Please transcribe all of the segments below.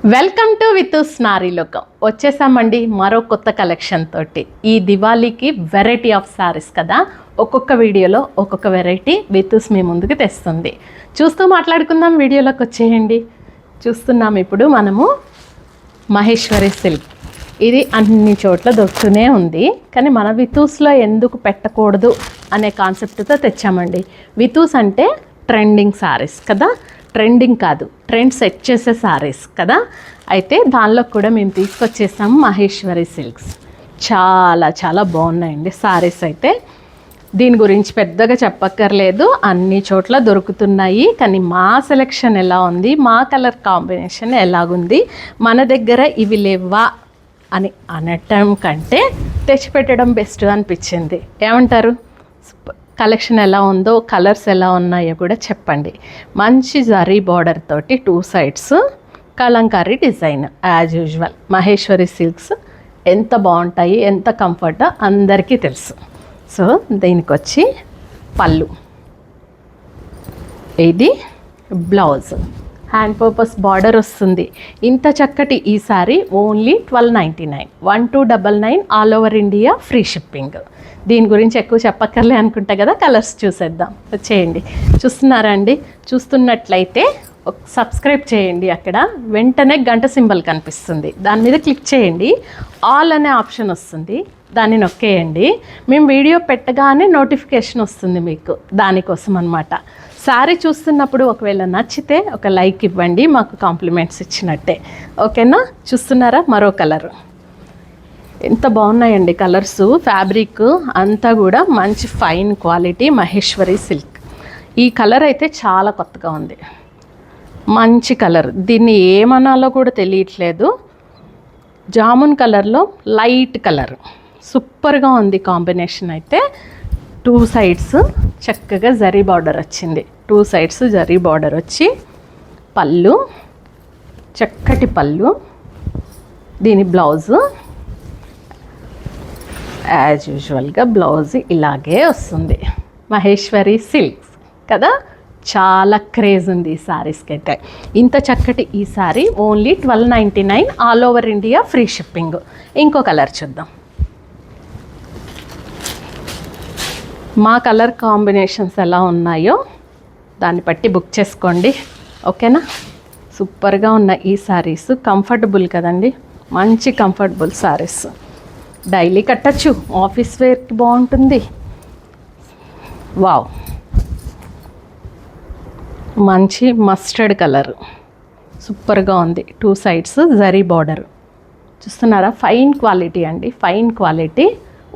Welcome to వితూస్ నారీలోకం. వచ్చేసామండి మరో కొత్త కలెక్షన్ తోటి. ఈ దివాళీకి వెరైటీ ఆఫ్ సారీస్ కదా, ఒక్కొక్క వీడియోలో ఒక్కొక్క వెరైటీ వితూస్ మీ ముందుకు తెస్తుంది. చూస్తూ మాట్లాడుకుందాం, వీడియోలోకి వచ్చేయండి. చూస్తున్నాం ఇప్పుడు మనము మహేశ్వరి సిల్క్. ఇది అన్ని చోట్ల దొరుకుతూనే ఉంది, కానీ మన వితూస్లో ఎందుకు పెట్టకూడదు అనే కాన్సెప్ట్తో తెచ్చామండి. వితూస్ అంటే ట్రెండింగ్ సారీస్ కదా, ట్రెండింగ్ కాదు ట్రెండ్ సెట్ చేసే సారీస్ కదా. అయితే దానిలో కూడా మేము తీసుకొచ్చేసాము మహేశ్వరి సిల్క్స్. చాలా చాలా బాగున్నాయండి సారీస్. అయితే దీని గురించి పెద్దగా చెప్పక్కర్లేదు, అన్ని చోట్ల దొరుకుతున్నాయి. కానీ మా సెలెక్షన్ ఎలా ఉంది, మా కలర్ కాంబినేషన్ ఎలాగుంది, మన దగ్గర ఇవి లేవా అని అనటం కంటే తెచ్చిపెట్టడం బెస్ట్ అనిపించింది. ఏమంటారు? కలెక్షన్ ఎలా ఉందో, కలర్స్ ఎలా ఉన్నాయో కూడా చెప్పండి. మంచి జరీ బార్డర్ తోటి 2 sides Kalamkari design as usual. Maheshwari silks ఎంత బాగుంటాయి, ఎంత కంఫర్ట్ అందరికీ తెలుసు. సో దీనికి వచ్చి పళ్ళు, ఇది బ్లౌజ్, హ్యాండ్ పర్పస్ బార్డర్ వస్తుంది. ఇంత చక్కటి ఈ sorry only 1299, 1299 all over India, free shipping. దీని గురించి ఎక్కువ చెప్పక్కర్లే అనుకుంటా కదా. కలర్స్ చూసేద్దాం, వచ్చేయండి. చూస్తున్నారా అండి? చూస్తున్నట్లయితే సబ్స్క్రైబ్ చేయండి. అక్కడ వెంటనే గంట సింబల్ కనిపిస్తుంది, దాని మీద క్లిక్ చేయండి. ఆల్ అనే ఆప్షన్ వస్తుంది, దాన్ని నొక్కేయండి. మేము వీడియో పెట్టగానే నోటిఫికేషన్ వస్తుంది మీకు, దానికోసం అనమాట. శారీ చూస్తున్నప్పుడు ఒకవేళ నచ్చితే ఒక లైక్ ఇవ్వండి, మాకు కాంప్లిమెంట్స్ ఇచ్చినట్టే. ఓకేనా? చూస్తున్నారా? మరో కలర్. ఎంత బాగున్నాయండి కలర్స్. ఫ్యాబ్రిక్ అంతా కూడా మంచి ఫైన్ క్వాలిటీ మహేశ్వరి సిల్క్. ఈ కలర్ అయితే చాలా కొత్తగా ఉంది, మంచి కలర్. దీన్ని ఏమనాలో కూడా తెలియట్లేదు. జామున్ కలర్లో లైట్ కలర్, సూపర్గా ఉంది కాంబినేషన్. అయితే 2 sides చక్కగా జరీ బార్డర్ వచ్చింది. 2 sides జరీ బార్డర్ వచ్చి పళ్ళు, చక్కటి పళ్ళు. దీని బ్లౌజు యాజ్ యూజువల్గా బ్లౌజ్ ఇలాగే వస్తుంది. మహేశ్వరి సిల్క్స్ కదా, చాలా క్రేజ్ ఉంది ఈ సారీస్కి. అయితే ఇంత చక్కటి ఈ sorry only 1299 all over India, free shipping. ఇంకో కలర్ చూద్దాం. మా కలర్ కాంబినేషన్స్ ఎలా ఉన్నాయో దాన్ని బట్టి బుక్ చేసుకోండి. ఓకేనా? సూపర్గా ఉన్నాయి ఈ సారీస్. కంఫర్టబుల్ కదండి, మంచి కంఫర్టబుల్ సారీస్. డైలీ కట్టచ్చు, ఆఫీస్ వేర్కి బాగుంటుంది. వావ్, మంచి మస్టర్డ్ కలర్, సూపర్గా ఉంది. 2 sides జరీ బార్డర్. చూస్తున్నారా? ఫైన్ క్వాలిటీ అండి, fine quality.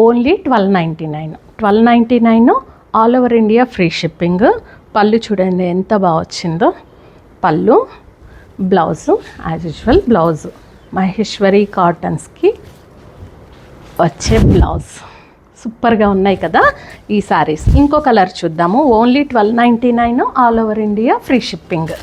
Only 1299, 1299 all over India, free shipping. పళ్ళు చూడండి ఎంత బాగా వచ్చిందో. పళ్ళు, blouse as usual blouse Maheshwari కాటన్స్కి వచ్చే బ్లౌజ్. సూపర్గా ఉన్నాయి కదా ఈ సారీస్. ఇంకో కలర్ చూద్దాము. Only 1299 all over India, free shipping.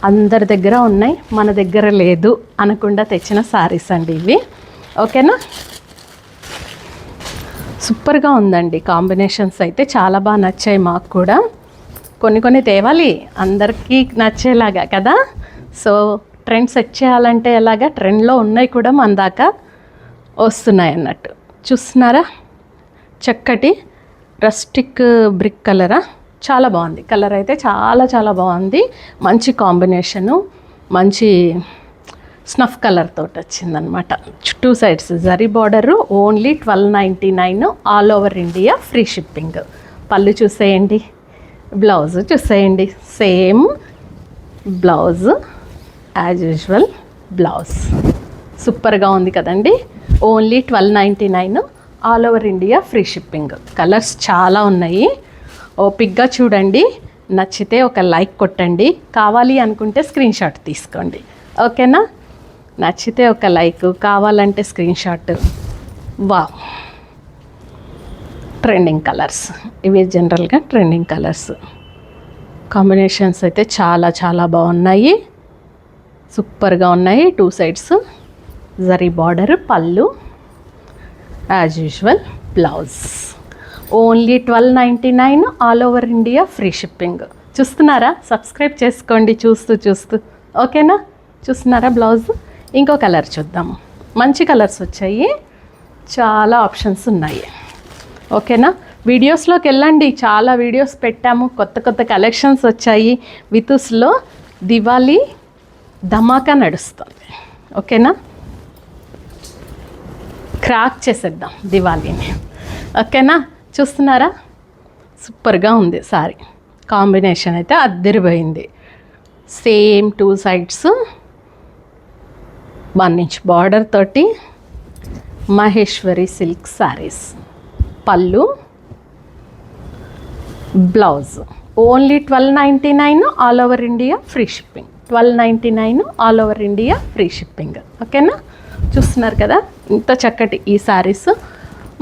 అందరి దగ్గర ఉన్నాయి, మన దగ్గర లేదు అనకుండా తెచ్చిన సారీస్ అండి ఇవి. ఓకేనా? సూపర్గా ఉందండి కాంబినేషన్స్. అయితే చాలా బాగా నచ్చాయి మాకు కూడా. కొన్ని తేవాలి అందరికీ నచ్చేలాగా కదా. సో ట్రెండ్ సెట్ చేయాలంటే ఎలాగా, ట్రెండ్లో ఉన్నాయి కూడా మన దాకా వస్తున్నాయి అన్నట్టు. చూస్తున్నారా? చక్కటి రస్టిక్ బ్రిక్ కలరా, చాలా బాగుంది కలర్. అయితే చాలా చాలా బాగుంది. మంచి కాంబినేషను, మంచి స్నఫ్ కలర్ తోటి వచ్చిందనమాట. 2 sides zari border. Only 1299 all over India, free shipping. పళ్ళు చూసేయండి, బ్లౌజ్ చూసేయండి. Same blouse as usual blouse. సూపర్గా ఉంది కదండి. Only 1299 all over India, free shipping. Colours చాలా ఉన్నాయి, ఓపిక్గా చూడండి. నచ్చితే ఒక లైక్ కొట్టండి, కావాలి అనుకుంటే స్క్రీన్ షాట్ తీసుకోండి. ఓకేనా? నచ్చితే ఒక లైక్, కావాలంటే స్క్రీన్ షాట్. వా, ట్రెండింగ్ కలర్స్ ఇవి, జనరల్గా ట్రెండింగ్ కలర్స్. కాంబినేషన్స్ అయితే చాలా చాలా బాగున్నాయి, సూపర్గా ఉన్నాయి. 2 sides జరీ బార్డర్, పళ్ళు as usual blouse. Only 1299 all over India, free shipping. చూస్తున్నారా? సబ్స్క్రైబ్ చేసుకోండి చూస్తూ. ఓకేనా? చూస్తున్నారా బ్లౌజ్. ఇంకో కలర్ చూద్దాము. మంచి కలర్స్ వచ్చాయి, చాలా ఆప్షన్స్ ఉన్నాయి. ఓకేనా, వీడియోస్లోకి వెళ్ళండి, చాలా వీడియోస్ పెట్టాము, కొత్త కొత్త కలెక్షన్స్ వచ్చాయి. వితుస్లో దివాళీ ధమాకా నడుస్తుంది. ఓకేనా, క్రాక్ చేసేద్దాం దివాళీని. ఓకేనా, చూస్తున్నారా సూపర్గా ఉంది సారీ. కాంబినేషన్ అయితే అద్దరిపోయింది. సేమ్ 2 సైడ్స్ 1 ఇంచ్ బార్డర్ తోటి మహేశ్వరి సిల్క్ శారీస్. పళ్ళు, blouse. Only 1299 all over India free shipping. 1299 all over India free shipping. ఓకేనా, చూస్తున్నారు కదా ఇంత చక్కటి ఈ శారీస్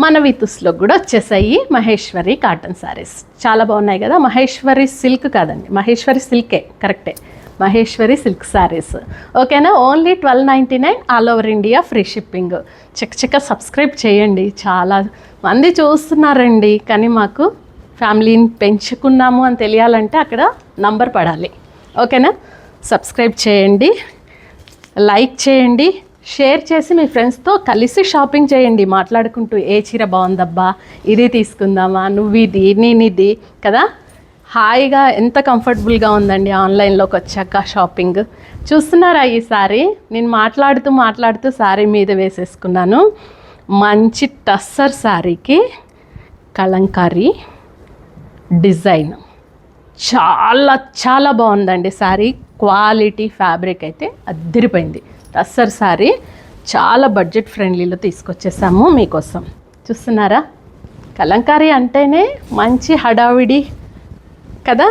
మన వితుస్లో కూడా వచ్చేసాయి. మహేశ్వరి కాటన్ శారీస్ చాలా బాగున్నాయి కదా. మహేశ్వరి సిల్క్ కాదండి, మహేశ్వరి సిల్కే, కరెక్టే, మహేశ్వరి సిల్క్ శారీస్. ఓకేనా, only 1299 all over India free shipping. చక్క సబ్స్క్రైబ్ చేయండి, చాలా మంది చూస్తున్నారండి, కానీ మాకు ఫ్యామిలీని పెంచుకున్నాము అని తెలియాలంటే అక్కడ నంబర్ పడాలి. ఓకేనా, సబ్స్క్రైబ్ చేయండి, లైక్ చేయండి, షేర్ చేసి మీ ఫ్రెండ్స్తో కలిసి షాపింగ్ చేయండి, మాట్లాడుకుంటూ ఏ చీర బాగుందబ్బా, ఇది తీసుకుందామా, నువ్వు ఇది నేను ఇది కదా. హాయిగా ఎంత కంఫర్టబుల్గా ఉందండి ఆన్లైన్లోకి వచ్చాక షాపింగ్. చూస్తున్నారా ఈ సారీ, నేను మాట్లాడుతూ సారీ మీద వేసేసుకున్నాను. మంచి టస్సర్ శారీకి కలంకారీ డిజైన్ చాలా చాలా బాగుందండి శారీ. క్వాలిటీ ఫ్యాబ్రిక్ అయితే అద్దరిపోయింది. టస్సర్ శారీ చాలా బడ్జెట్ ఫ్రెండ్లీలో తీసుకొచ్చేసాము మీకోసం. చూస్తున్నారా, కలంకారీ అంటేనే మంచి హడావిడి కదా,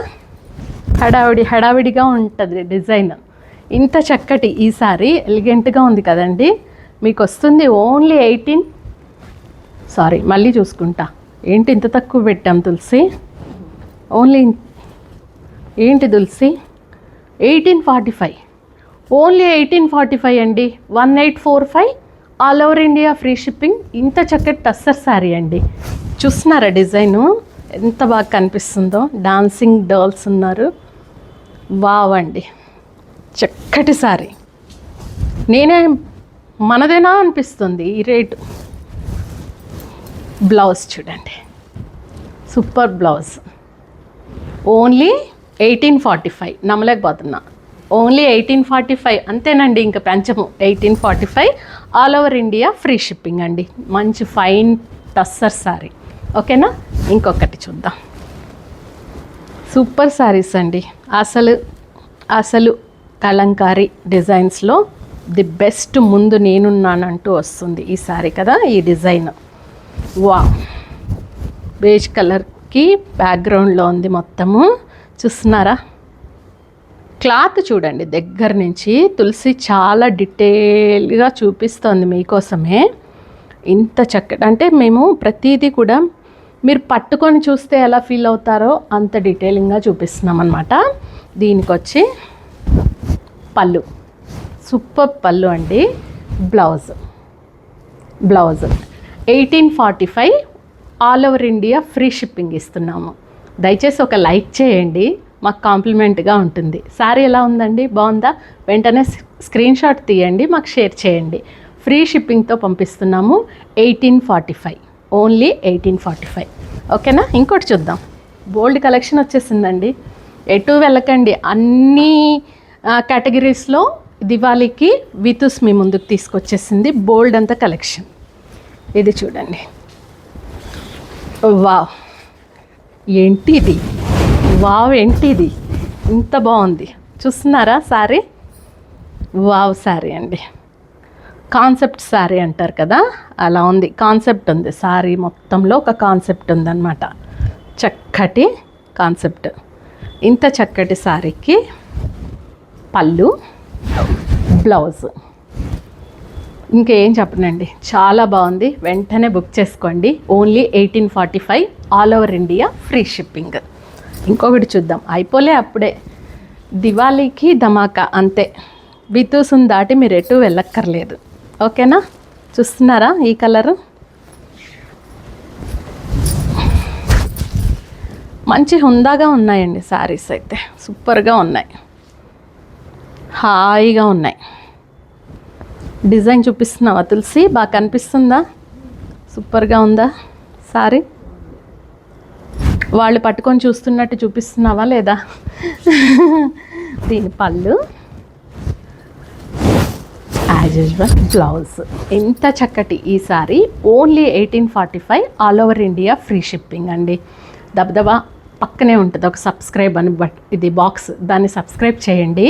హడావిడిగా ఉంటుంది డిజైన్. ఇంత చక్కటి ఈ శారీ ఎలిగెంట్గా ఉంది కదండి. మీకు వస్తుంది ఓన్లీ 18, సారీ మళ్ళీ చూసుకుంటా, ఏంటి ఇంత తక్కువ పెట్టాం తులసి, ఓన్లీ ఏంటి తులసి 1845, ఓన్లీ 1845 అండి. 1845 all over India free shipping. ఇంత చక్కటి టస్సర్ శారీ అండి. చూస్తున్నారా డిజైను ఎంత బాగా కనిపిస్తుందో, డాన్సింగ్ డర్ల్స్ ఉన్నారు. వావ్ అండి, చక్కటి శారీ. నేనే మనదేనా అనిపిస్తుంది ఈ రేటు. బ్లౌజ్ చూడండి, సూపర్ బ్లౌజ్. ఓన్లీ 1845, నమ్మలేకపోతున్నా. ఓన్లీ 1845 అంతేనండి, ఇంకా పెంచము. 1845 all over India free shipping అండి. మంచి ఫైన్ టస్సర్ శారీ. ఓకేనా, ఇంకొకటి చూద్దాం. సూపర్ శారీస్ అండి. అసలు కలంకారీ డిజైన్స్లో ది బెస్ట్ ముందు నేనున్నానంటూ వస్తుంది ఈ శారీ కదా. ఈ డిజైన్ వా బేజ్ కలర్కి బ్యాక్గ్రౌండ్లో ఉంది మొత్తము. చూస్తున్నారా, క్లాత్ చూడండి దగ్గర నుంచి. తులసి చాలా డీటెయిల్గా చూపిస్తోంది మీకోసమే. ఇంత చక్కటి అంటే మేము ప్రతిదీ కూడా మీరు పట్టుకొని చూస్తే ఎలా ఫీల్ అవుతారో అంత డీటెయిలింగ్గా చూపిస్తున్నాం అన్నమాట. దీనికి వచ్చి పళ్ళు, సూపర్ పళ్ళు అండి. Blouse 1845 all over India free shipping ఇస్తున్నాము. దయచేసి ఒక లైక్ చేయండి, మాకు కాంప్లిమెంట్గా ఉంటుంది. శారీ ఎలా ఉందండి, బాగుందా? వెంటనే స్క్రీన్ షాట్ తీయండి, మాకు షేర్ చేయండి. ఫ్రీ షిప్పింగ్తో పంపిస్తున్నాము. 1845, ఓన్లీ 1845. ఓకేనా, ఇంకోటి చూద్దాం. బోల్డ్ కలెక్షన్ వచ్చేసిందండి, ఎటు వెళ్ళకండి. అన్ని కేటగిరీస్లో దివాళీకి వితుస్ మీ ముందుకు తీసుకొచ్చేసింది. బోల్డ్ అంత కలెక్షన్. ఇది చూడండి, వావ్ ఏంటి ఇది, వావ్ ఏంటి ఇది, ఇంత బాగుంది. చూస్తున్నారా శారీ, వావ్ శారీ అండి. కాన్సెప్ట్ శారీ అంటారు కదా, అలా ఉంది. కాన్సెప్ట్ ఉంది శారీ మొత్తంలో, ఒక కాన్సెప్ట్ ఉందన్నమాట. చక్కటి కాన్సెప్ట్. ఇంత చక్కటి శారీకి పళ్ళు, బ్లౌజ్, ఇంకేం చెప్పనండి, చాలా బాగుంది. వెంటనే బుక్ చేసుకోండి. Only 1845 all over India free shipping. ఇంకొకటి చూద్దాం, అయిపోలే అప్పుడే. దివాళీకి ధమాకా అంతే. వితూసుని దాటి మీరు ఎటు వెళ్ళక్కర్లేదు. ఓకేనా, చూస్తున్నారా ఈ కలరు, మంచి హుందాగా ఉన్నాయండి శారీస్ అయితే, సూపర్గా ఉన్నాయి. హాయిగా ఉన్నాయి. డిజైన్ చూపిస్తున్నావా తులసి? బాగా కనిపిస్తుందా? సూపర్గా ఉందా సారీ? వాళ్ళు పట్టుకొని చూస్తున్నట్టు చూపిస్తున్నావా లేదా? దీని పళ్ళు, యాజ్ యూజువల్ బ్లౌజ్. ఎంత చక్కటి ఈ sorry. Only 1845, all over India free shipping అండి. దబదబా పక్కనే ఉంటుంది ఒక సబ్స్క్రైబ్ అని ఇది బాక్స్, దాన్ని సబ్స్క్రైబ్ చేయండి.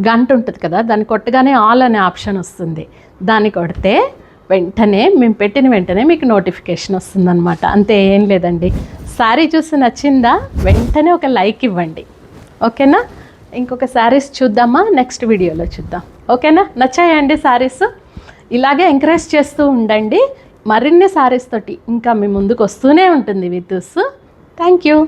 గంట ఉంటుంది కదా, దాన్ని కొట్టగానే ఆల్ అనే ఆప్షన్ వస్తుంది. దాన్ని కొడితే వెంటనే మేము పెట్టిన వెంటనే మీకు నోటిఫికేషన్ వస్తుందన్నమాట. అంతే, ఏం లేదండి. శారీ చూసి నచ్చిందా వెంటనే ఒక లైక్ ఇవ్వండి, ఓకేనా? ఇంకొక శారీస్ చూద్దామా? నెక్స్ట్ వీడియోలో చూద్దాం, ఓకేనా? నచ్చాయండి శారీస్? ఇలాగే ఎంకరేజ్ చేస్తూ ఉండండి. మరిన్ని శారీస్ తోటి ఇంకా మీ ముందుకు వస్తూనే ఉంటుంది వితూస్. Thank you.